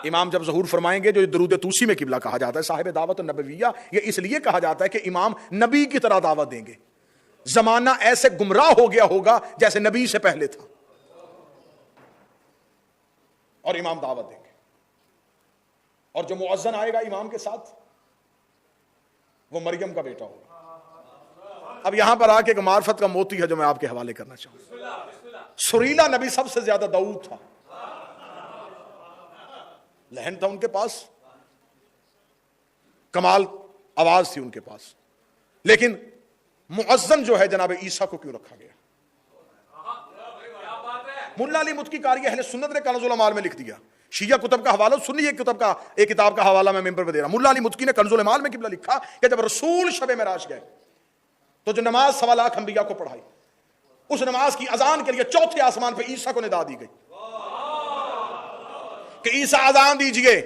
امام جب ظہور فرمائیں گے، جو درود توسی میں قبلہ کہا جاتا ہے، صاحب دعوت النبویہ، یہ اس لیے کہا جاتا ہے کہ امام نبی کی طرح دعوت دیں گے. زمانہ ایسے گمراہ ہو گیا ہوگا جیسے نبی سے پہلے تھا، اور امام دعوت دیں گے. اور جو مؤذن آئے گا امام کے ساتھ، وہ مریم کا بیٹا ہوگا. اب یہاں پر آ کے ایک معرفت کا موتی ہے جو میں آپ کے حوالے کرنا چاہوں. سریلا نبی سب سے زیادہ داؤد تھا، لہن تھا ان کے پاس، کمال آواز تھی ان کے پاس، لیکن مؤذن جو ہے جناب عیسیٰ کو کیوں رکھا گیا؟ ملا علی متکی قاری اہل سنت نے کنز العمال میں لکھ دیا. شیعہ کتب کا حوالہ، سنی ایک کتاب کا حوالہ میں ممبر پہ دے رہا ہوں. ملا علی متکی نے کنز العمال میں قبلہ لکھا کہ جب رسول شب معراج گئے تو جو نماز 1.25 لاکھ انبیاء کو پڑھائی، اس نماز کی اذان کے لیے چوتھے آسمان پہ عیسیٰ کو ندا دی گئی کہ عیسیٰ اذان دیجئے.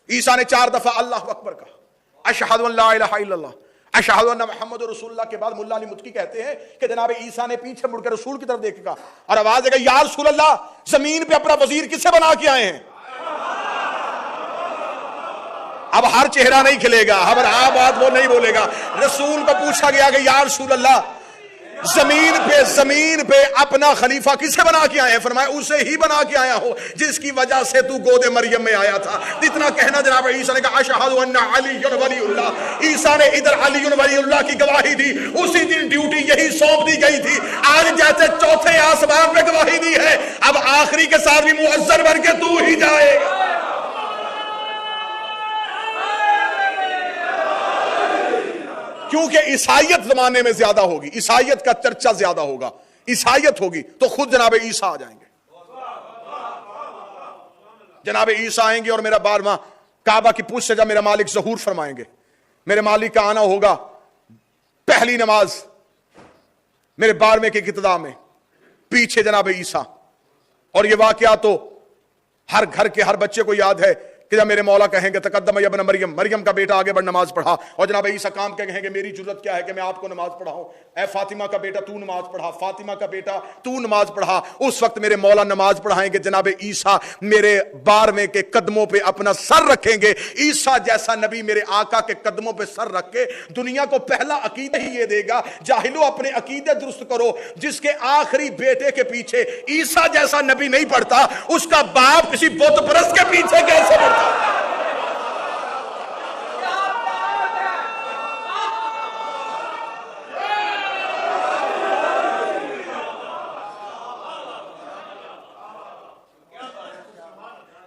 عیسیٰ نے 4 دفعہ اللہ اکبر کہا، اشہد ان لا الہ الا اللہ، اشہد ان محمد رسول اللہ کے بعد ملا علی متکی کہتے ہیں کہ جناب عیسیٰ نے پیچھے مڑ کے رسول کی طرف دیکھ کہا اور آواز دے گا، یا رسول اللہ، زمین پہ اپنا وزیر کسے بنا کے آئے ہیں؟ اب ہر چہرہ نہیں کھلے گا، ہر بات وہ نہیں بولے گا. رسول کو پوچھا گیا کہ یا رسول اللہ، زمین پہ اپنا خلیفہ کسے بنا کے آئے ہیں؟ فرمایا اسے ہی بنا کے آیا ہو جس کی وجہ سے تو گود مریم میں آیا تھا. اتنا کہنا جناب عیسیٰ نے کہا اشہد ان علی ولی اللہ. عیسیٰ نے ادھر علی ولی اللہ کی گواہی دی. اسی دن ڈیوٹی یہی سونپ دی گئی تھی. آج جیسے چوتھے آسمان پہ گواہی دی ہے، اب آخری کے ساتھ بھی مؤذن بن کے تو ہی جائے گا. کیونکہ عیسائیت زمانے میں زیادہ ہوگی، عیسائیت کا چرچا زیادہ ہوگا، عیسائیت ہوگی تو خود جناب عیسیٰ آ جائیں گے. جناب عیسیٰ آئیں گے اور میرا 12واں کعبہ کی پوچھ سے جب میرا مالک ظہور فرمائیں گے، میرے مالک کا آنا ہوگا پہلی نماز میرے 12ویں کے ابتدا میں، پیچھے جناب عیسیٰ. اور یہ واقعہ تو ہر گھر کے ہر بچے کو یاد ہے کہ جب میرے مولا کہیں گے تقدم یا ابن مریم، مریم کا بیٹا آگے بڑھ نماز پڑھا، اور جناب عیسیٰ کام کے کہیں گے میری ضرورت کیا ہے کہ میں آپ کو نماز پڑھاؤں، اے فاطمہ کا بیٹا تو نماز پڑھا، فاطمہ کا بیٹا تو نماز پڑھا. اس وقت میرے مولا نماز پڑھائیں گے، جناب عیسیٰ میرے 12ویں کے قدموں پہ اپنا سر رکھیں گے. عیسیٰ جیسا نبی میرے آقا کے قدموں پہ سر رکھ کے دنیا کو پہلا عقیدہ ہی یہ دے گا، جاہلو اپنے عقیدے درست کرو. جس کے آخری بیٹے کے پیچھے عیسیٰ جیسا نبی نہیں پڑھتا، اس کا باپ کسی بت پرست کے پیچھے کیسے پڑھتا؟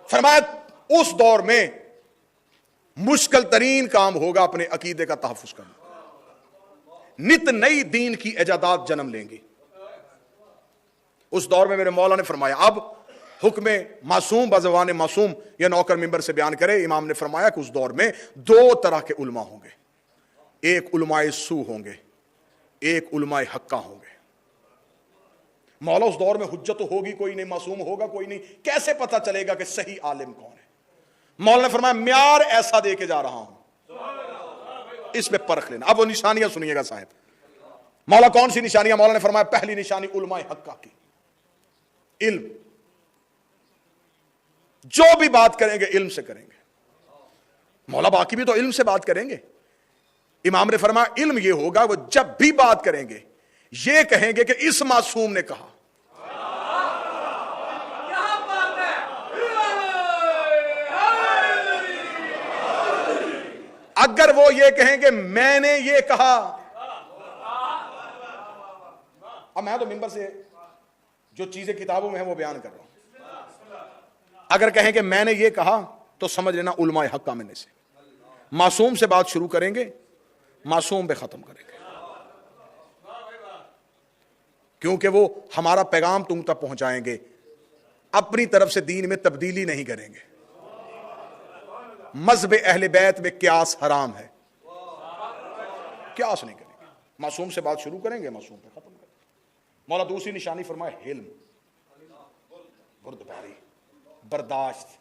فرمایا اس دور میں مشکل ترین کام ہوگا اپنے عقیدے کا تحفظ کرنا. نت نئی دین کی ایجادات جنم لیں گی. اس دور میں میرے مولا نے فرمایا اب حکم معصوم بزبان معصوم یا نوکر ممبر سے بیان کرے. امام نے فرمایا کہ اس دور میں 2 طرح کے علماء ہوں گے، ایک علماء سو ہوں گے، ایک علماء حقہ ہوں گے. مولا اس دور میں حجت ہوگی کوئی نہیں، معصوم ہوگا کوئی نہیں، کیسے پتہ چلے گا کہ صحیح عالم کون ہے؟ مولا نے فرمایا معیار ایسا دے کے جا رہا ہوں، اس میں پرکھ لینا. اب وہ نشانیاں سنیے گا صاحب. مولا کون سی نشانیاں؟ مولا نے فرمایا پہلی نشانی علماء حقہ کی، علم. جو بھی بات کریں گے علم سے کریں گے. مولا باقی بھی تو علم سے بات کریں گے. امام نے فرمایا علم یہ ہوگا وہ جب بھی بات کریں گے یہ کہیں گے کہ اس معصوم نے کہا. اگر وہ یہ کہیں کہ میں نے یہ کہا، اب میں تو ممبر سے جو چیزیں کتابوں میں ہیں وہ بیان کر رہا ہوں. اگر کہیں کہ میں نے یہ کہا تو سمجھ لینا علماء حق میں سے. معصوم سے بات شروع کریں گے، معصوم پہ ختم کریں گے، کیونکہ وہ ہمارا پیغام تم تک پہنچائیں گے، اپنی طرف سے دین میں تبدیلی نہیں کریں گے. مذہب اہل بیت میں قیاس حرام ہے، قیاس نہیں کریں گے. معصوم سے بات شروع کریں گے، معصوم پہ ختم کریں گے. مولا دوسری نشانی فرمائے حلم، بردباری، برداشت.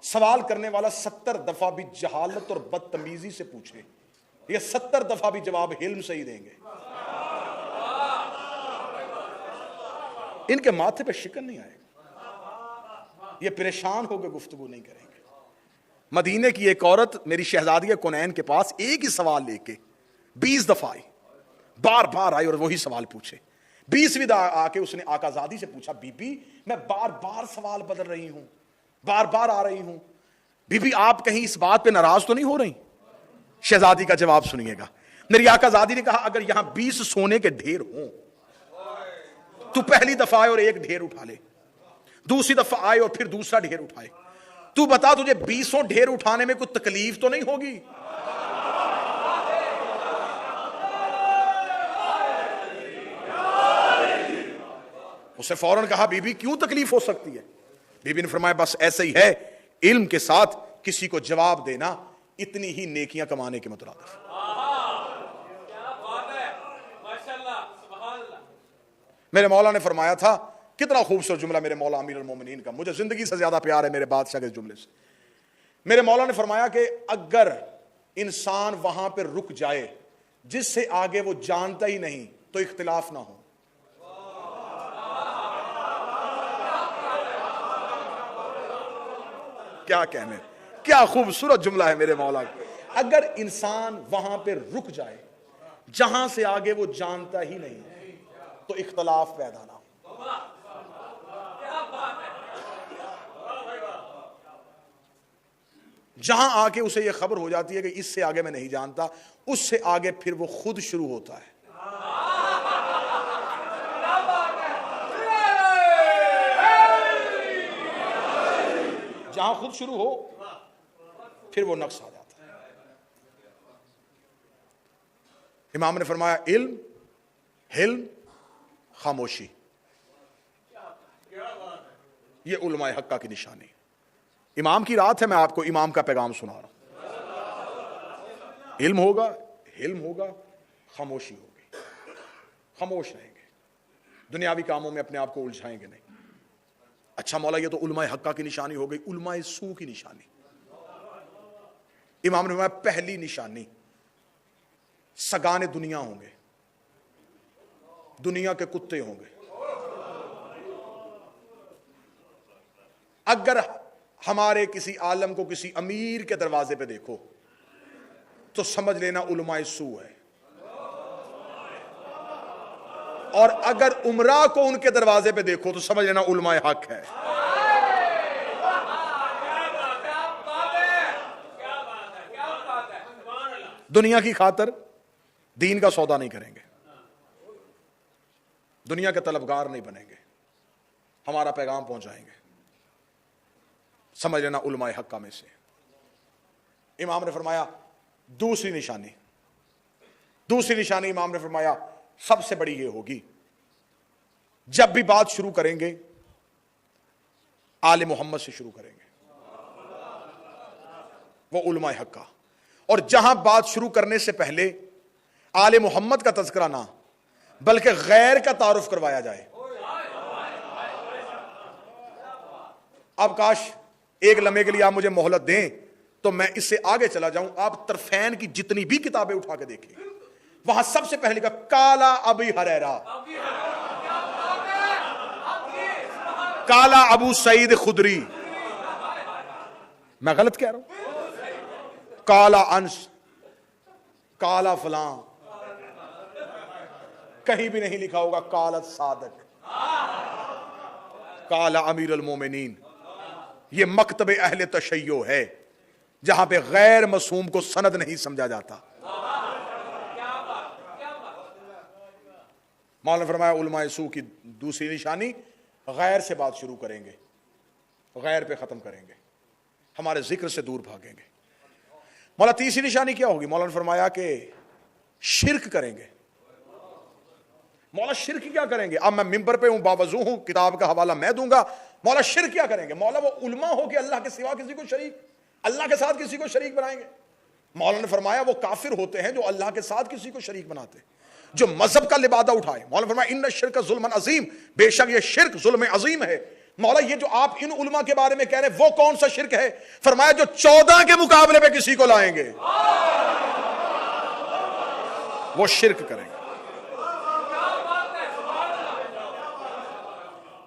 سوال کرنے والا 70 دفعہ بھی جہالت اور بدتمیزی سے پوچھے، یہ 70 دفعہ بھی جواب حلم سے ہی دیں گے. ان کے ماتھے پہ شکن نہیں آئے گا. یہ پریشان ہو کے گفتگو نہیں کریں گے. مدینے کی ایک عورت میری شہزادی کونین کے پاس ایک ہی سوال لے کے 20 دفعہ آئی, بار بار آئی اور وہی سوال پوچھے. 20ویں آ کے اس نے آقا زادی سے پوچھا, بی بی میں بار بار سوال بدل رہی ہوں, بار بار آ رہی ہوں, بی بی آپ کہیں اس بات پہ ناراض تو نہیں ہو رہی؟ شہزادی کا جواب سنیے گا. میری آقا زادی نے کہا, اگر یہاں 20 سونے کے ڈھیر ہوں تو پہلی دفعہ آئے اور ایک ڈھیر اٹھا لے, دوسری دفعہ آئے اور پھر دوسرا ڈھیر اٹھائے, تو بتا تجھے 20 ڈھیر اٹھانے میں کوئی تکلیف تو نہیں ہوگی؟ اسے فوراً کہا, بی بی کیوں تکلیف ہو سکتی ہے؟ بی بی نے فرمایا, بس ایسے ہی ہے, علم کے ساتھ کسی کو جواب دینا اتنی ہی نیکیاں کمانے کے مترادف. میرے مولا نے فرمایا تھا, کتنا خوبصورت جملہ میرے مولا امیر المومنین کا, مجھے زندگی سے زیادہ پیار ہے میرے بادشاہ کے جملے سے. میرے مولا نے فرمایا کہ اگر انسان وہاں پہ رک جائے جس سے آگے وہ جانتا ہی نہیں تو اختلاف نہ ہو. کیا کہنے, کیا خوبصورت جملہ ہے میرے مولا کا. اگر انسان وہاں پہ رک جائے جہاں سے آگے وہ جانتا ہی نہیں تو اختلاف پیدا نہ ہو. جہاں آ کے اسے یہ خبر ہو جاتی ہے کہ اس سے آگے میں نہیں جانتا, اس سے آگے پھر وہ خود شروع ہوتا ہے. جہاں خود شروع ہو پھر وہ نقص آ جاتا ہے. امام نے فرمایا, علم, حلم, خاموشی, یہ علماء حقہ کی نشانی. امام کی رات ہے, میں آپ کو امام کا پیغام سنا رہا ہوں. علم ہوگا, حلم ہوگا, خاموشی ہوگی, خاموش رہیں گے, دنیاوی کاموں میں اپنے آپ کو الجھائیں گے نہیں. اچھا مولا, یہ تو علماء حقہ کی نشانی ہو گئی, علماء سو کی نشانی. امام نے فرمایا, پہلی نشانی سگانے دنیا ہوں گے, دنیا کے کتے ہوں گے. اگر ہمارے کسی عالم کو کسی امیر کے دروازے پہ دیکھو تو سمجھ لینا علماء سو ہے, اور اگر امراء کو ان کے دروازے پہ دیکھو تو سمجھ لینا علماء حق ہے. دنیا کی خاطر دین کا سودا نہیں کریں گے, دنیا کے طلبگار نہیں بنیں گے, ہمارا پیغام پہنچائیں گے, سمجھ لینا علماء حقہ میں سے. امام نے فرمایا دوسری نشانی امام نے فرمایا سب سے بڑی یہ ہوگی, جب بھی بات شروع کریں گے آل محمد سے شروع کریں گے, وہ علماء حقہ. اور جہاں بات شروع کرنے سے پہلے آل محمد کا تذکرہ نہ بلکہ غیر کا تعارف کروایا جائے. اب کاش ایک لمحے کے لیے آپ مجھے مہلت دیں تو میں اس سے آگے چلا جاؤں. آپ طرفین کی جتنی بھی کتابیں اٹھا کے دیکھیں, وہاں سب سے پہلے کا کالا ابی ہریرہ, کالا ابو سعید خدری, میں غلط کہہ رہا ہوں؟ کالا انس, کالا فلاں, کہیں بھی نہیں لکھا ہوگا کالا صادق, کالا امیر المومنین. یہ مکتب اہل تشیع ہے جہاں پہ غیر معصوم کو سند نہیں سمجھا جاتا. مولانا نے فرمایا علماء سو کی دوسری نشانی, غیر سے بات شروع کریں گے, غیر پہ ختم کریں گے, ہمارے ذکر سے دور بھاگیں گے. مولا تیسری نشانی کیا ہوگی؟ مولا نے فرمایا کہ شرک کریں گے. مولا شرک کیا کریں گے؟ اب میں ممبر پہ ہوں, باوضو ہوں, کتاب کا حوالہ میں دوں گا. مولا شرک کیا کریں گے؟ مولا وہ علماء ہو کہ اللہ کے سوا کسی کو شریک, اللہ کے ساتھ کسی کو شریک بنائیں گے. مولا نے فرمایا وہ کافر ہوتے ہیں جو اللہ کے ساتھ کسی کو شریک بناتے, جو مذہب کا لبادہ اٹھائے. مولا نے فرمایا ان الشرک ظلم عظیم, بے شک یہ شرک ظلم عظیم ہے. مولا یہ جو آپ ان علماء کے بارے میں کہہ رہے ہیں وہ کون سا شرک ہے؟ فرمایا جو 14 کے مقابلے پہ کسی کو لائیں گے وہ شرک کریں گے.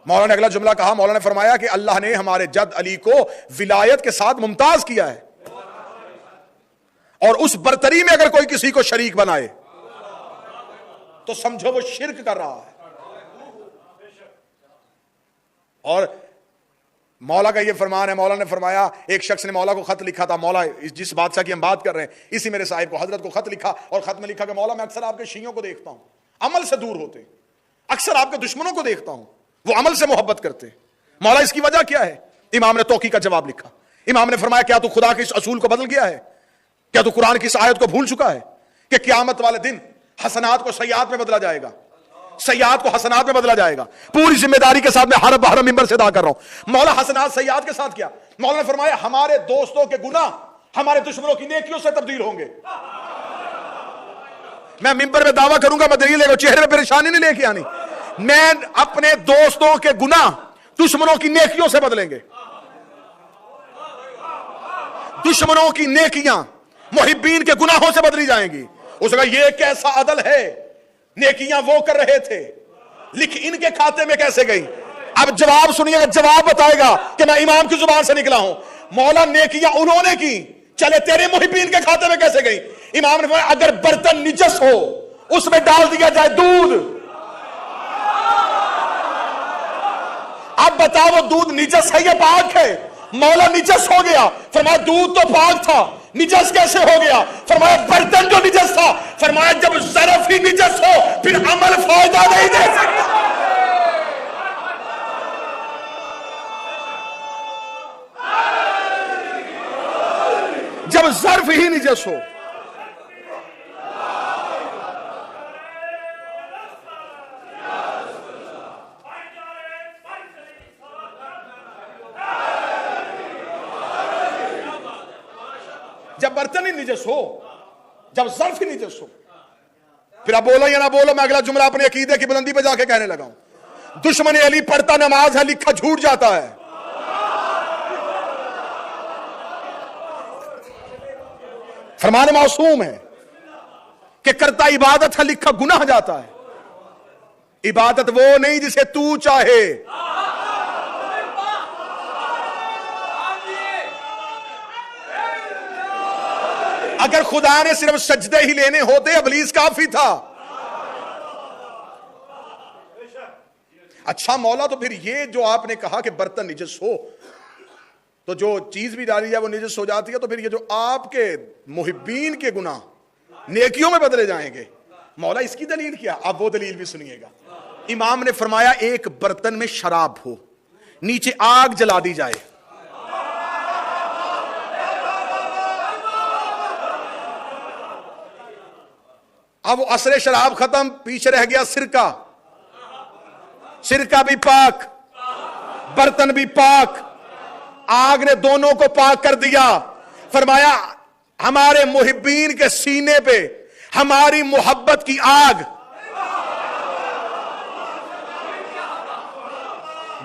مولا نے اگلا جملہ کہا، مولا نے فرمایا کہ اللہ نے ہمارے جد علی کو ولایت کے ساتھ ممتاز کیا ہے، اور اس برتری میں اگر کوئی کسی کو شریک بنائے تو سمجھو وہ شرک کر رہا ہے۔ اور مولا کا یہ فرمان ہے، مولا نے فرمایا، ایک شخص نے مولا کو خط لکھا تھا، مولا جس بادشاہ کی ہم بات کر رہے ہیں اسی میرے صاحب کو، حضرت کو خط لکھا، اور خط میں لکھا کہ مولا میں اکثر آپ کے شیعوں کو دیکھتا ہوں عمل سے دور ہوتے، اکثر آپ کے دشمنوں کو دیکھتا ہوں وہ عمل سے محبت کرتے، مولا اس کی وجہ کیا ہے؟ امام نے توقی کا جواب لکھا، امام نے فرمایا کیا تو خدا کے اس اصول کو بدل گیا ہے؟ کیا تو قرآن کی اس آیت کو بھول چکا ہے کہ قیامت والے دن حسنات کو سیئات میں بدلا جائے گا، سیئات کو حسنات میں بدلا جائے گا؟ پوری ذمہ داری کے ساتھ میں ہر بہر ممبر سے ادا کر رہا ہوں، مولا حسنات سیئات کے ساتھ کیا؟ مولا نے فرمایا ہمارے دوستوں کے گناہ ہمارے دشمنوں کی نیکیوں سے تبدیل ہوں گے۔ میں ممبر میں دعویٰ کروں گا، میں دلیل لے کر، چہرے پہ پریشانی نہیں لے کے آنی، میں اپنے دوستوں کے گناہ دشمنوں کی نیکیوں سے بدلیں گے، دشمنوں کی نیکیاں محبین کے گناہوں سے بدلی جائیں گی۔ اس کا یہ کیسا عدل ہے، نیکیاں وہ کر رہے تھے، لکھ ان کے کھاتے میں کیسے گئی؟ اب جواب سنیے گا، جواب بتائے گا کہ میں امام کی زبان سے نکلا ہوں، مولا نیکیاں انہوں نے کی، چلے تیرے محبین کے کھاتے میں کیسے گئی؟ امام نے فرمایا اگر برتن نجس ہو اس میں ڈال دیا جائے دودھ، اب بتاؤ وہ دودھ نجس ہے یا پاک ہے؟ مولا نجس ہو گیا، فرمایا دودھ تو پاک تھا، نجس کیسے ہو گیا؟ فرمایا برتن جو نجس تھا، فرمایا جب ظرف ہی نجس ہو پھر عمل فائدہ نہیں دے سکتا۔ جب ظرف ہی نجس ہو، جب برتن ہی نجس ہو، جب ظرف ہی نجس ہو، پھر اب بولو یا نہ بولو، میں اگلا جملہ اپنے عقیدے کی بلندی پہ جا کے کہنے لگا ہوں، دشمن علی پڑھتا نماز ہے لکھا جھوٹ جاتا ہے، فرمان معصوم ہے کہ کرتا عبادت ہے لکھا گناہ جاتا ہے، عبادت وہ نہیں جسے تو چاہے، اگر خدا نے صرف سجدے ہی لینے ہوتے ابلیس کافی تھا۔ اچھا مولا تو پھر یہ جو آپ نے کہا کہ برتن نجس ہو تو جو چیز بھی ڈالی جائے وہ نجس ہو جاتی ہے، تو پھر یہ جو آپ کے محبین کے گناہ نیکیوں میں بدلے جائیں گے، مولا اس کی دلیل کیا؟ اب وہ دلیل بھی سنیے گا۔ امام نے فرمایا ایک برتن میں شراب ہو، نیچے آگ جلا دی جائے، اب وہ عصر شراب ختم، پیچھے رہ گیا سرکہ، سرکہ بھی پاک، برتن بھی پاک، آگ نے دونوں کو پاک کر دیا۔ فرمایا ہمارے محبین کے سینے پہ ہماری محبت کی آگ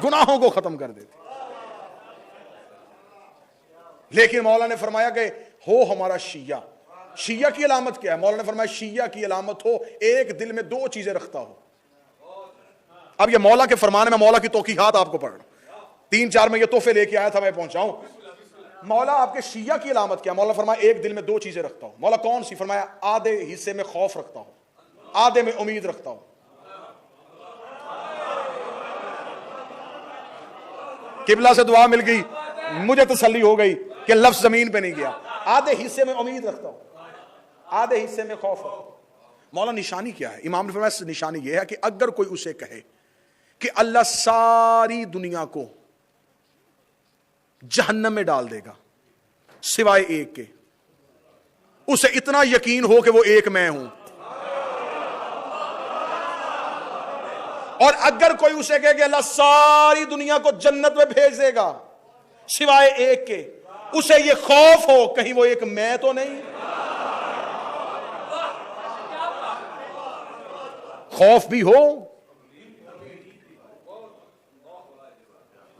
گناہوں کو ختم کر دیتی، لیکن مولا نے فرمایا کہ ہو ہمارا شیعہ، شیعہ کی علامت کیا ہے؟ مولا نے فرمایا شیعہ کی علامت ہو ایک دل میں دو چیزیں رکھتا ہو۔ اب یہ مولا کے فرمان میں مولا کی توقیحات آپ کو پڑھ رہا ہوں، 3-4 میں یہ تحفے لے کے آیا تھا، میں پہنچاؤں۔ مولا آپ کے شیعہ کی علامت کیا؟ مولا فرمایا ایک دل میں دو چیزیں رکھتا ہوں۔ مولا کون سی؟ فرمایا آدھے حصے میں خوف رکھتا ہوں، آدھے میں امید رکھتا ہوں۔ قبلہ سے دعا مل گئی، مجھے تسلی ہو گئی کہ لفظ زمین پہ نہیں گیا۔ آدھے حصے میں امید رکھتا ہوں، آدھے حصے میں خوف رکھتا ہوں۔ مولا نشانی کیا ہے؟ امام نے فرمایا نشانی یہ ہے کہ اگر کوئی اسے کہے کہ اللہ ساری دنیا کو جہنم میں ڈال دے گا سوائے ایک کے، اسے اتنا یقین ہو کہ وہ ایک میں ہوں، اور اگر کوئی اسے کہے کہ اللہ ساری دنیا کو جنت میں بھیج دے گا سوائے ایک کے، اسے یہ خوف ہو کہیں وہ ایک میں تو نہیں۔ خوف بھی ہو۔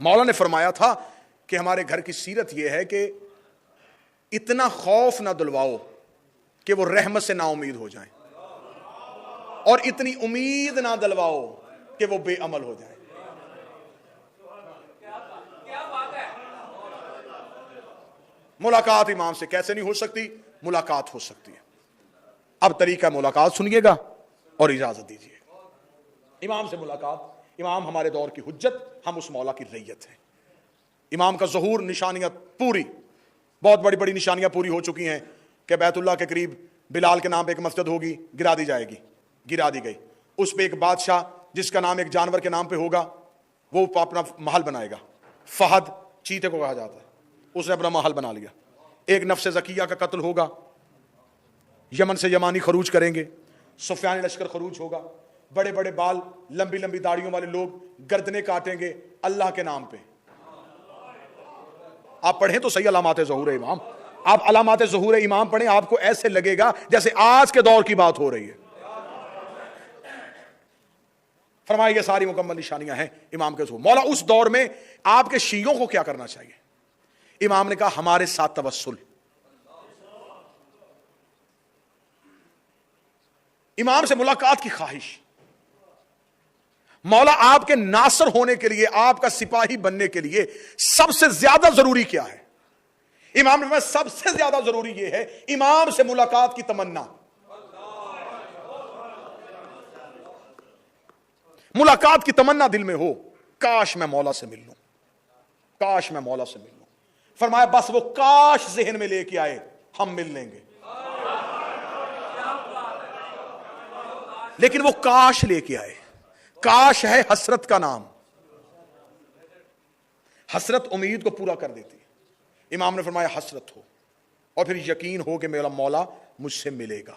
مولا نے فرمایا تھا کہ ہمارے گھر کی سیرت یہ ہے کہ اتنا خوف نہ دلواؤ کہ وہ رحمت سے نا امید ہو جائیں، اور اتنی امید نہ دلواؤ کہ وہ بے عمل ہو جائیں۔ ملاقات امام سے کیسے نہیں ہو سکتی؟ ملاقات ہو سکتی ہے۔ اب طریقہ ملاقات سنیے گا اور اجازت دیجیے۔ امام سے ملاقات، امام ہمارے دور کی حجت، ہم اس مولا کی رعیت ہیں۔ امام کا ظہور، نشانیاں پوری، بہت بڑی بڑی نشانیاں پوری ہو چکی ہیں کہ بیت اللہ کے قریب بلال کے نام پہ ایک مسجد ہوگی، گرا دی جائے گی، گرا دی گئی۔ اس پہ ایک بادشاہ جس کا نام ایک جانور کے نام پہ ہوگا، وہ اپنا محل بنائے گا۔ فہد چیتے کو کہا جاتا ہے، اس نے اپنا محل بنا لیا۔ ایک نفس زکیہ کا قتل ہوگا، یمن سے یمانی خروج کریں گے، سفیان لشکر خروج ہوگا، بڑے بڑے بال، لمبی لمبی داڑیوں والے لوگ گردنیں کاٹیں گے اللہ کے نام پہ۔ آپ پڑھیں تو صحیح علامات ظہور امام، آپ علامات ظہور امام پڑھیں، آپ کو ایسے لگے گا جیسے آج کے دور کی بات ہو رہی ہے۔ فرمایا یہ ساری مکمل نشانیاں ہیں امام کے ظہور۔ مولا اس دور میں آپ کے شیعوں کو کیا کرنا چاہیے؟ امام نے کہا ہمارے ساتھ توسل۔ امام سے ملاقات کی خواہش۔ مولا آپ کے ناصر ہونے کے لیے، آپ کا سپاہی بننے کے لیے سب سے زیادہ ضروری کیا ہے؟ امام نے فرمایا سب سے زیادہ ضروری یہ ہے امام سے ملاقات کی تمنا۔ ملاقات کی تمنا دل میں ہو، کاش میں مولا سے مل لوں، کاش میں مولا سے مل لوں۔ فرمایا بس وہ کاش ذہن میں لے کے آئے، ہم مل لیں گے۔ لیکن وہ کاش لے کے آئے۔ کاش ہے حسرت کا نام، حسرت امید کو پورا کر دیتی ہے۔ امام نے فرمایا حسرت ہو اور پھر یقین ہو کہ میرا مولا مجھ سے ملے گا۔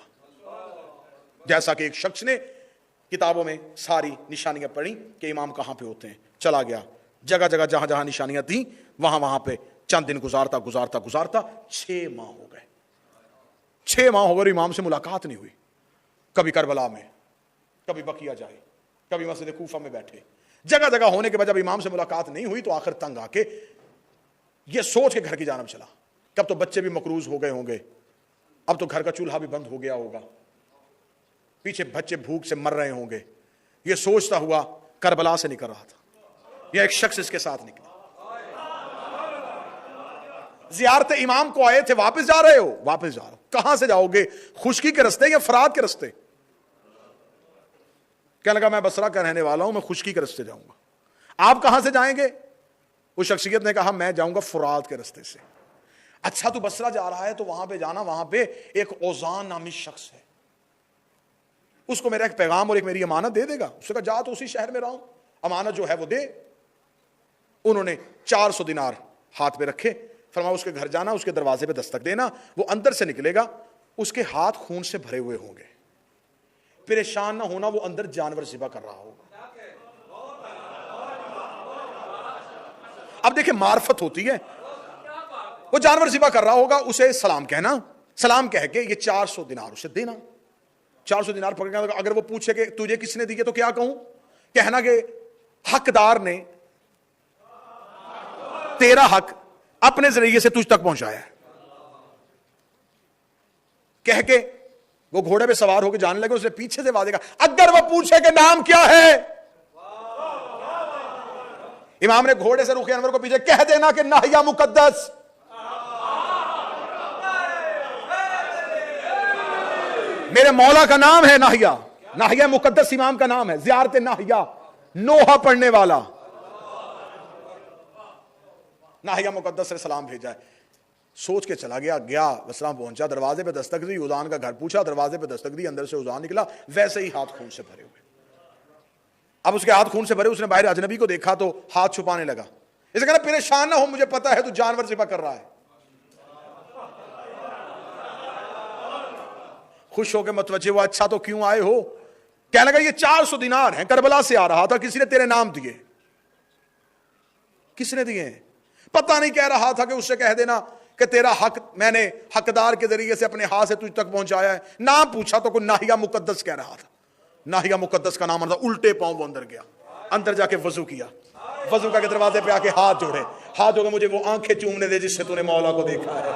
جیسا کہ ایک شخص نے کتابوں میں ساری نشانیاں پڑھی کہ امام کہاں پہ ہوتے ہیں، چلا گیا جگہ جگہ جہاں جہاں نشانیاں تھیں وہاں پہ چند دن گزارتا 6 ماہ ہو گئے۔ 6 ماہ ہو گئے امام سے ملاقات نہیں ہوئی۔ کبھی کربلا میں، کبھی بقیہ جائے، کبھی مسجد کوفہ میں بیٹھے، جگہ جگہ ہونے کے بعد جب امام سے ملاقات نہیں ہوئی تو آخر تنگ آ کے یہ سوچ کے گھر کی جانب چلا کہ اب تو بچے بھی مقروض ہو گئے ہوں گے، اب تو گھر کا چولہا بھی بند ہو گیا ہوگا، پیچھے بچے بھوک سے مر رہے ہوں گے۔ یہ سوچتا ہوا کربلا سے نکل رہا تھا، یہ ایک شخص اس کے ساتھ نکلا۔ زیارت امام کو آئے تھے، واپس جا رہے ہو؟ واپس جا رہا ہو۔ کہاں سے جاؤ گے؟ خشکی کے رستے یا فرات کے رستے؟ کہنے لگا میں بصرہ کا رہنے والا ہوں، میں خشکی کے رستے جاؤں گا۔ آپ کہاں سے جائیں گے؟ اس شخصیت نے کہا میں جاؤں گا فرات کے رستے سے۔ اچھا تو بصرہ جا رہا ہے تو وہاں پہ جانا، وہاں پہ ایک اوزان نامی شخص ہے، اس کو میرا ایک پیغام اور ایک میری امانت دے دے گا۔ اس نے کہا جا تو اسی شہر میں رہوں، امانت جو ہے وہ دے۔ انہوں نے 400 دینار ہاتھ پہ رکھے، فرمایا اس کے گھر جانا، اس کے دروازے پہ دستک دینا، وہ اندر سے نکلے گا، اس کے ہاتھ خون سے بھرے ہوئے ہوں گے، پریشان نہ ہونا، وہ اندر جانور ذبح کر رہا ہوگا۔ اب دیکھیں معرفت ہوتی ہے، وہ جانور ذبح کر رہا ہوگا، اسے سلام کہنا، سلام کہہ کے یہ 400 دینار اسے دینا۔ 400 دینار پکڑ کے اگر وہ پوچھے کہ تجھے کس نے دیے تو کیا کہوں؟ کہنا کہ حقدار نے تیرا حق اپنے ذریعے سے تجھ تک پہنچایا ہے۔ کہہ کے وہ گھوڑے پہ سوار ہو کے جانے لگے، اسے پیچھے سے آواز دے گا اگر وہ پوچھے کہ نام کیا ہے، امام نے گھوڑے سے رخ انور کو پیچھے کہہ دینا کہ ناہیہ مقدس۔ میرے مولا کا نام ہے ناہیہ، ناہیہ مقدس امام کا نام ہے، زیارت ناہیہ، نوحہ پڑھنے والا۔ ناہیہ مقدس سے سلام بھیجا ہے، سوچ کے چلا گیا، بصرہ پہنچا، دروازے پہ دستک دی، اذان کا گھر پوچھا، دروازے پہ دستک دی، اندر سے اذان نکلا، ویسے ہی ہاتھ خون سے بھرے ہوئے۔ اب اس کے ہاتھ خون سے بھرے، اس نے باہر اجنبی کو دیکھا تو ہاتھ چھپانے لگا، اسے کہنا پریشان نہ ہو، مجھے پتا ہے تو جانور ذبح کر رہا ہے۔ خوش ہو کے متوجہ ہوا، اچھا تو کیوں آئے ہو؟ کہنے لگا یہ 400 دینار ہیں، کربلا سے آ رہا تھا، کسی نے تیرے نام دیے۔ کس نے دیے ہیں؟ پتہ نہیں، کہہ رہا تھا کہ اس سے کہہ دینا کہ تیرا حق میں نے حقدار کے ذریعے سے اپنے ہاتھ سے تجھ تک پہنچایا ہے۔ نام پوچھا تو کوئی ناہیہ مقدس کہہ رہا تھا، ناہیہ مقدس کا نام تھا۔ الٹے پاؤں وہ اندر گیا، اندر جا کے وضو کیا، وضو کا کے دروازے پہ آ کے ہاتھ جوڑے، ہاتھ جوڑے، مجھے وہ آنکھیں چومنے دے جس سے تو نے مولا کو دیکھا ہے،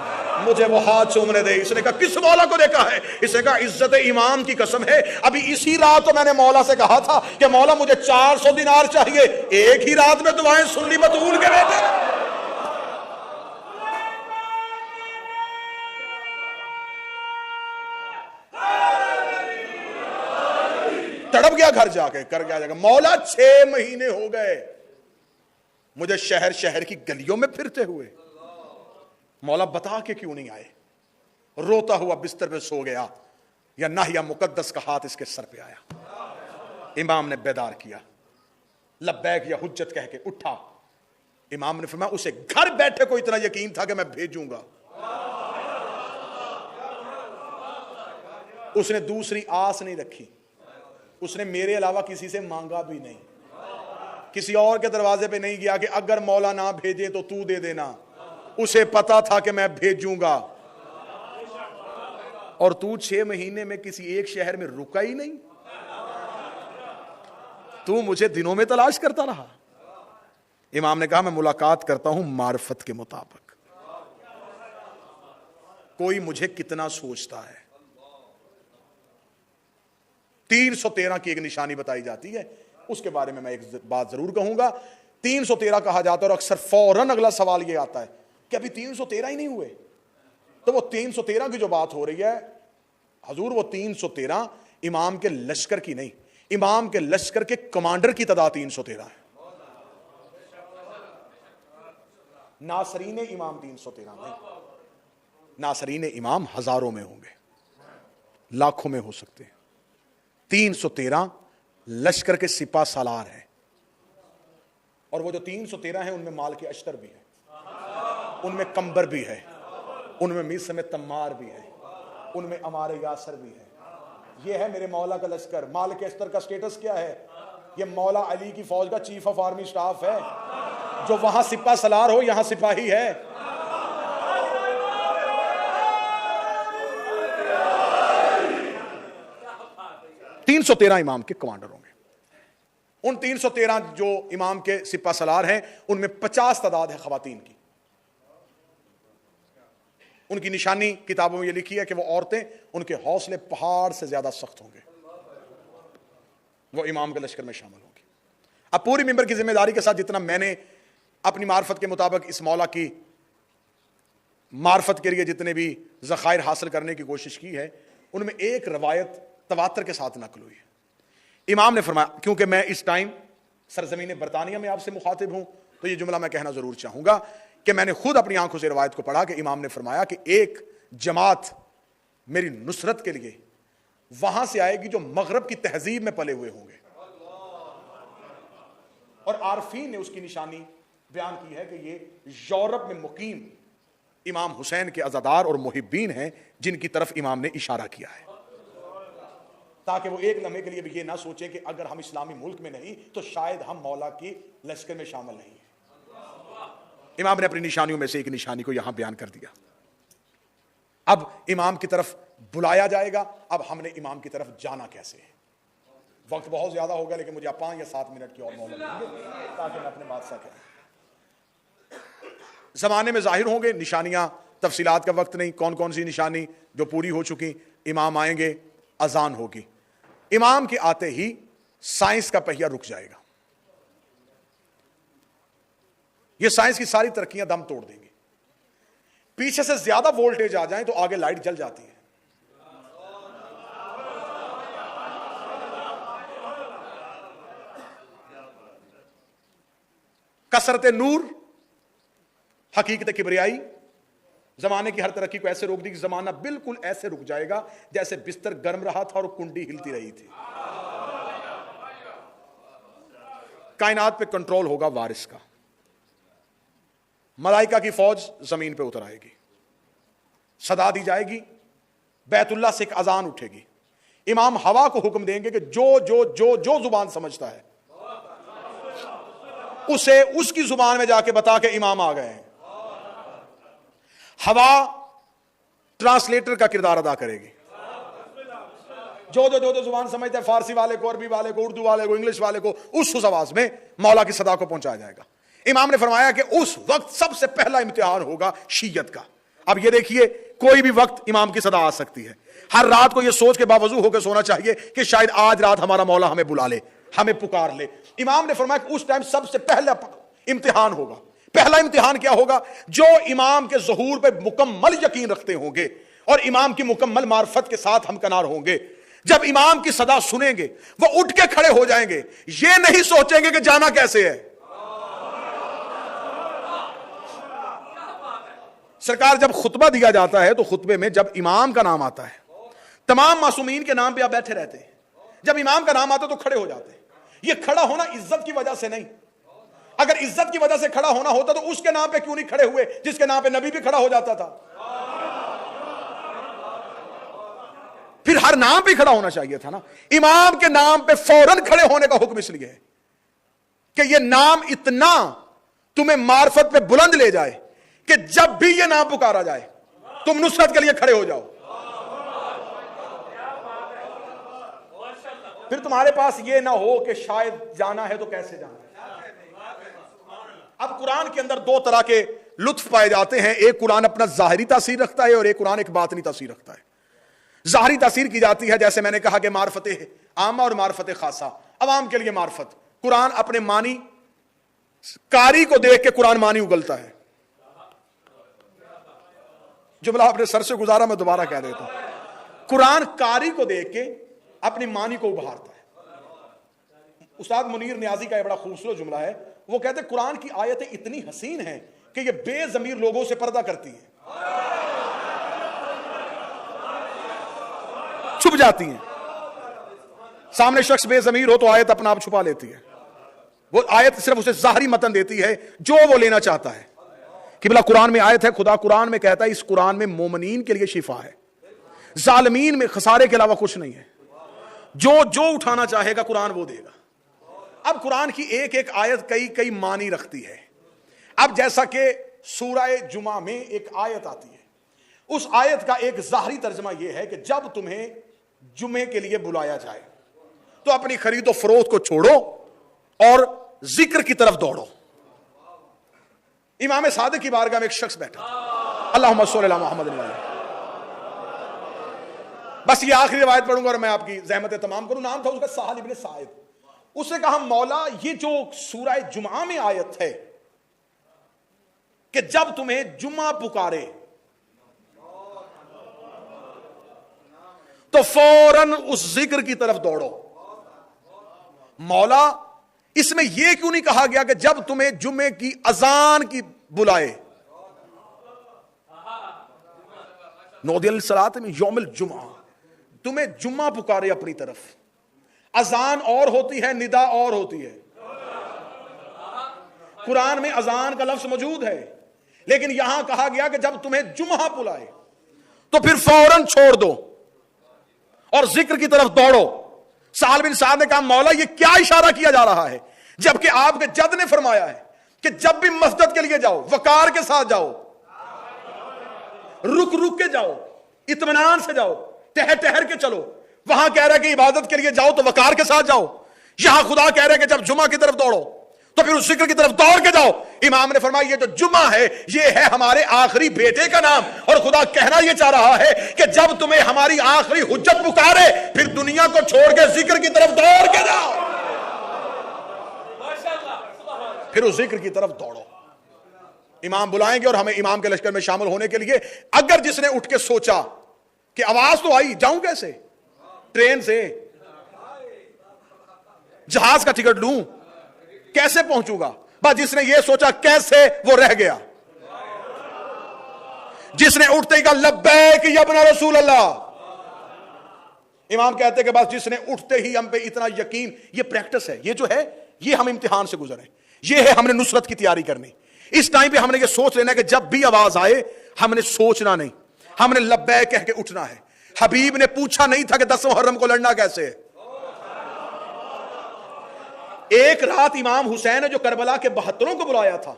مجھے وہ ہاتھ چومنے دے۔ اس نے کہا کس مولا کو دیکھا ہے؟ اس نے کہا عزت امام کی قسم ہے، ابھی اسی رات تو میں نے مولا سے کہا تھا کہ مولا مجھے 400 دینار چاہیے، ایک ہی رات میں دعائیں سن لی بطول کے بیٹے۔ تڑپ گیا گھر جا کے، کر گیا مولا 6 مہینے ہو گئے مجھے شہر شہر کی گلیوں میں پھرتے ہوئے، مولا بتا کے کیوں نہیں آئے؟ روتا ہوا بستر پہ سو گیا، یا ناحیہ مقدس کا ہاتھ اس کے سر پہ آیا، امام نے بیدار کیا، لبیک یا حجت کہہ کے اٹھا۔ امام نے فرمایا اسے گھر بیٹھے کو اتنا یقین تھا کہ میں بھیجوں گا، اس نے دوسری آس نہیں رکھی، اس نے میرے علاوہ کسی سے مانگا بھی نہیں، کسی اور کے دروازے پہ نہیں گیا کہ اگر مولا نہ بھیجے تو تو دے دینا، اسے پتا تھا کہ میں بھیجوں گا۔ اور تو 6 مہینے میں کسی ایک شہر میں رکا ہی نہیں، تو مجھے دنوں میں تلاش کرتا رہا۔ امام نے کہا میں ملاقات کرتا ہوں معرفت کے مطابق، کوئی مجھے کتنا سوچتا ہے۔ 313 کی ایک نشانی بتائی جاتی ہے، اس کے بارے میں ایک بات ضرور کہوں گا۔ 313 کہا جاتا ہے اور اکثر فوراً اگلا سوال یہ آتا ہے کہ ابھی 313 ہی نہیں ہوئے، تو وہ 313 کی جو بات ہو رہی ہے حضور، وہ 313 امام کے لشکر کی نہیں، امام کے لشکر کے کمانڈر کی تعداد 313 ہے۔ ناصرین امام 313 نہیں، ناصرین امام ہزاروں میں ہوں گے، لاکھوں میں ہو سکتے ہیں۔ 313 لشکر کے سپاہ سالار ہیں، اور وہ جو 313 ہیں ان میں مال کے اشتر بھی ہیں، ان میں کمبر بھی ہے، ان میں میسم تمار بھی ہے، ان میں امار یاسر بھی ہے۔ یہ ہے میرے مولا کا لشکر۔ مال کے اشتر کا سٹیٹس کیا ہے؟ یہ مولا علی کی فوج کا چیف آف آرمی سٹاف ہے، جو وہاں سپاہ سالار ہو یہاں سپاہی ہے۔ تین 313 امام کے کمانڈر ہوں گے۔ ان 313 جو امام کے سپاہ سالار ہیں ان میں 50 تعداد ہے خواتین کی۔ ان کی نشانی کتابوں میں یہ لکھی ہے کہ وہ عورتیں، ان کے حوصلے پہاڑ سے زیادہ سخت ہوں گے، وہ امام کے لشکر میں شامل ہوں گی۔ اب پوری ممبر کی ذمہ داری کے ساتھ جتنا میں نے اپنی معرفت کے مطابق اس مولا کی معرفت کے لیے جتنے بھی ذخائر حاصل کرنے کی کوشش کی ہے، ان میں ایک روایت تواتر کے ساتھ نقل ہوئی ہے۔ امام نے فرمایا، کیونکہ میں اس ٹائم سرزمین برطانیہ میں آپ سے مخاطب ہوں تو یہ جملہ میں کہنا ضرور چاہوں گا کہ میں نے خود اپنی آنکھوں سے روایت کو پڑھا کہ امام نے فرمایا کہ ایک جماعت میری نصرت کے لیے وہاں سے آئے گی جو مغرب کی تہذیب میں پلے ہوئے ہوں گے، اور عارفین نے اس کی نشانی بیان کی ہے کہ یہ یورپ میں مقیم امام حسین کے عزادار اور محبین ہیں جن کی طرف امام نے اشارہ کیا ہے، تاکہ وہ ایک لمحے کے لیے بھی یہ نہ سوچیں کہ اگر ہم اسلامی ملک میں نہیں تو شاید ہم مولا کی لشکر میں شامل نہیں ہیں۔ امام نے اپنی نشانیوں میں سے ایک نشانی کو یہاں بیان کر دیا۔ اب امام کی طرف بلایا جائے گا، اب ہم نے امام کی طرف جانا کیسے ہے؟ وقت بہت زیادہ ہوگا لیکن مجھے 5 یا 7 منٹ کی اور مہلت دیں گے تاکہ میں اپنے بات سکوں۔ زمانے میں ظاہر ہوں گے نشانیاں، تفصیلات کا وقت نہیں، کون کون سی نشانی جو پوری ہو چکی۔ امام آئیں گے، اذان ہوگی، امام کے آتے ہی سائنس کا پہیہ رک جائے گا، یہ سائنس کی ساری ترقیاں دم توڑ دیں گی۔ پیچھے سے زیادہ وولٹیج آ جائیں تو آگے لائٹ جل جاتی ہے۔ کثرت نور، حقیقت کبریائی، زمانے کی ہر ترقی کو ایسے روک دی کہ زمانہ بالکل ایسے رک جائے گا جیسے بستر گرم رہا تھا اور کنڈی ہلتی رہی تھی۔ کائنات پہ کنٹرول ہوگا وارث کا، ملائکہ کی فوج زمین پہ اتر آئے گی، صدا دی جائے گی، بیت اللہ سے ایک اذان اٹھے گی، امام ہوا کو حکم دیں گے کہ جو زبان سمجھتا ہے اسے اس کی زبان میں جا کے بتا کہ امام آ گئے ہیں۔ ہوا ٹرانسلیٹر کا کردار ادا کرے گی، جو زبان سمجھتا ہے، فارسی والے کو، عربی والے کو، اردو والے کو، انگلش والے کو، اس آواز میں مولا کی صدا کو پہنچایا جائے گا۔ امام نے فرمایا کہ اس وقت سب سے پہلا امتحان ہوگا شیعت کا۔ اب یہ دیکھیے کوئی بھی وقت امام کی صدا آ سکتی ہے، ہر رات کو یہ سوچ کے باوضو ہو کے سونا چاہیے کہ شاید آج رات ہمارا مولا ہمیں بلا لے، ہمیں پکار لے۔ امام نے فرمایا کہ اس ٹائم سب سے پہلا امتحان ہوگا۔ پہلا امتحان کیا ہوگا؟ جو امام کے ظہور پہ مکمل یقین رکھتے ہوں گے اور امام کی مکمل معرفت کے ساتھ ہمکنار ہوں گے، جب امام کی صدا سنیں گے وہ اٹھ کے کھڑے ہو جائیں گے, یہ نہیں سوچیں گے کہ جانا کیسے ہے. سرکار جب خطبہ دیا جاتا ہے تو خطبے میں جب امام کا نام آتا ہے, تمام معصومین کے نام پہ آپ بیٹھے رہتے ہیں, جب امام کا نام آتا ہے تو کھڑے ہو جاتے ہیں. یہ کھڑا ہونا عزت کی وجہ سے نہیں, اگر عزت کی وجہ سے کھڑا ہونا ہوتا تو اس کے نام پہ کیوں نہیں کھڑے ہوئے جس کے نام پہ نبی بھی کھڑا ہو جاتا تھا. پھر ہر نام پہ کھڑا ہونا چاہیے تھا نا. امام کے نام پہ فوراً کھڑے ہونے کا حکم اس لیے ہے کہ یہ نام اتنا تمہیں معرفت پہ بلند لے جائے کہ جب بھی یہ نام پکارا جائے تم نصرت کے لیے کھڑے ہو جاؤ. پھر تمہارے پاس یہ نہ ہو کہ شاید جانا ہے تو کیسے جانا ہے. اب قرآن کے اندر دو طرح کے لطف پائے جاتے ہیں, ایک قرآن اپنا ظاہری تاثیر رکھتا ہے اور ایک قرآن ایک باطنی تاثیر رکھتا ہے. ظاہری تاثیر کی جاتی ہے جیسے میں نے کہا کہ معرفت عامہ اور معرفت خاصہ, عوام کے لیے معرفت. قرآن اپنے معنی قاری کو دیکھ کے قرآن معنی اگلتا ہے. جملہ اپنے سر سے گزارا, میں دوبارہ کہہ دیتا ہوں. قرآن قاری کو دیکھ کے اپنی معنی کو ابھارتا ہے. استاد منیر نیازی کا یہ بڑا خوبصورت جملہ ہے, وہ کہتے ہیں قرآن کی آیتیں اتنی حسین ہیں کہ یہ بے ضمیر لوگوں سے پردہ کرتی ہیں, چھپ جاتی ہیں. سامنے شخص بے ضمیر ہو تو آیت اپنا آپ چھپا لیتی ہے. وہ آیت صرف اسے ظاہری متن دیتی ہے جو وہ لینا چاہتا ہے. کہ بلا قرآن میں آیت ہے, خدا قرآن میں کہتا ہے اس قرآن میں مومنین کے لیے شفا ہے, ظالمین میں خسارے کے علاوہ کچھ نہیں ہے. جو اٹھانا چاہے گا قرآن وہ دے گا. اب قرآن کی ایک ایک آیت کئی معنی رکھتی ہے. اب جیسا کہ سورہ جمعہ میں ایک آیت آتی ہے, اس آیت کا ایک ظاہری ترجمہ یہ ہے کہ جب تمہیں جمعے کے لیے بلایا جائے تو اپنی خرید و فروخت کو چھوڑو اور ذکر کی طرف دوڑو. امام صادق کی بارگاہ میں ایک شخص بیٹھا, اللہم صلی علی محمد علیہ. بس یہ آخری روایت پڑھوں گا اور میں آپ کی زحمت تمام کروں. نام تھا اس کا سہل ابن سعید. اس نے کہا مولا یہ جو سورہ جمعہ میں آیت ہے کہ جب تمہیں جمعہ پکارے تو فوراً اس ذکر کی طرف دوڑو. مولا اس میں یہ کیوں نہیں کہا گیا کہ جب تمہیں جمعے کی اذان کی بلائے, نودی الصلاۃ میں یوم الجمعہ, تمہیں جمعہ پکارے اپنی طرف. اذان اور ہوتی ہے, ندا اور ہوتی ہے. قرآن میں اذان کا لفظ موجود ہے, لیکن یہاں کہا گیا کہ جب تمہیں جمعہ بلائے تو پھر فوراً چھوڑ دو اور ذکر کی طرف دوڑو. سہل بن سعد نے کہا مولا یہ کیا اشارہ کیا جا رہا ہے, جبکہ آپ کے جد نے فرمایا ہے کہ جب بھی مسجد کے لیے جاؤ وقار کے ساتھ جاؤ, رک کے جاؤ, اطمینان سے جاؤ, ٹہر کے چلو. وہاں کہہ رہا ہے کہ عبادت کے لیے جاؤ تو وقار کے ساتھ جاؤ, یہاں خدا کہہ رہا ہے کہ جب جمعہ کی طرف دوڑو تو پھر اس ذکر کی طرف دوڑ کے جاؤ. امام نے فرمایا یہ جو جمعہ ہے یہ ہے ہمارے آخری بیٹے کا نام, اور خدا کہنا یہ چاہ رہا ہے کہ جب تمہیں ہماری آخری حجت پکارے پھر دنیا کو چھوڑ کے ذکر کی طرف دوڑ کے جاؤ, پھر اس ذکر کی طرف دوڑو. امام بلائیں گے اور ہمیں امام کے لشکر میں شامل ہونے کے لیے. اگر جس نے اٹھ کے سوچا کہ آواز تو آئی, جاؤں کیسے, ٹرین سے, جہاز کا ٹکٹ لوں, کیسے پہنچوں گا, بس جس نے یہ سوچا کیسے, وہ رہ گیا. جس نے اٹھتے ہی کہا لبیک یا ابن رسول اللہ, امام کہتے کہ بس جس نے اٹھتے ہی ہم پہ اتنا یقین, یہ پریکٹس ہے, یہ جو ہے یہ ہم امتحان سے گزرے, یہ ہے ہم نے نصرت کی تیاری کرنی. اس ٹائم پہ ہم نے یہ سوچ لینا کہ جب بھی آواز آئے ہم نے سوچنا نہیں, ہم نے لبیک کہہ کے اٹھنا ہے. حبیب نے پوچھا نہیں تھا کہ 10 محرم کو لڑنا کیسے ہے. ایک رات امام حسین نے جو کربلا کے 72 کو بلایا تھا,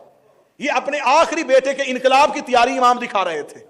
یہ اپنے آخری بیٹے کے انقلاب کی تیاری امام دکھا رہے تھے.